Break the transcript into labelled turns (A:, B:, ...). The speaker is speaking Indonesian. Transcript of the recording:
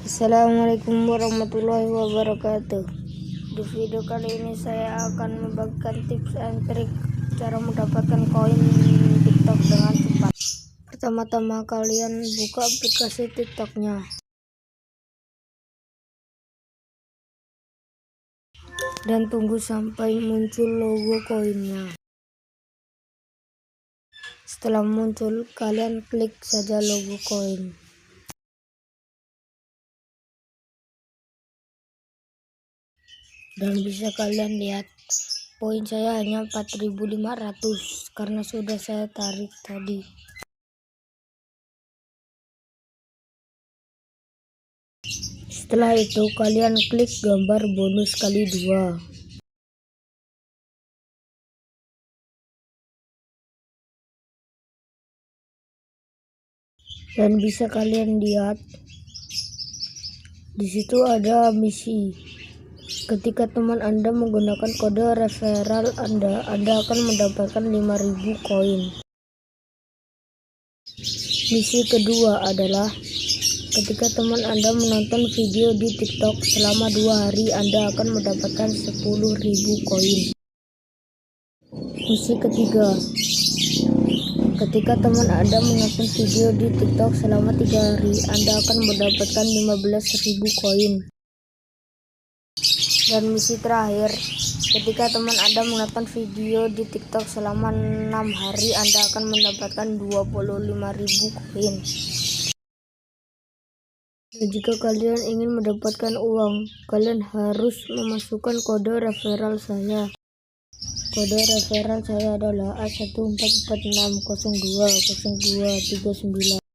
A: Assalamualaikum warahmatullahi wabarakatuh. Di video kali ini saya akan membagikan tips and trik cara mendapatkan koin TikTok dengan cepat. Pertama-tama kalian buka aplikasi TikToknya dan tunggu sampai muncul logo koinnya. Setelah muncul, kalian klik saja logo koin. Dan bisa kalian lihat poin saya hanya 4.500 karena sudah saya tarik tadi. Setelah itu kalian klik gambar bonus kali 2. Dan bisa kalian lihat di situ ada misi. Ketika teman Anda menggunakan kode referral Anda akan mendapatkan 5.000 koin. Misi kedua adalah ketika teman Anda menonton video di TikTok selama 2 hari, Anda akan mendapatkan 10.000 koin. Misi ketiga, ketika teman Anda menonton video di TikTok selama 3 hari, Anda akan mendapatkan 15.000 koin. Dan misi terakhir, ketika teman Anda menonton video di TikTok selama 6 hari, Anda akan mendapatkan 25.000 koin. Dan jika kalian ingin mendapatkan uang, kalian harus memasukkan kode referral saya. Kode referral saya adalah A1446020239.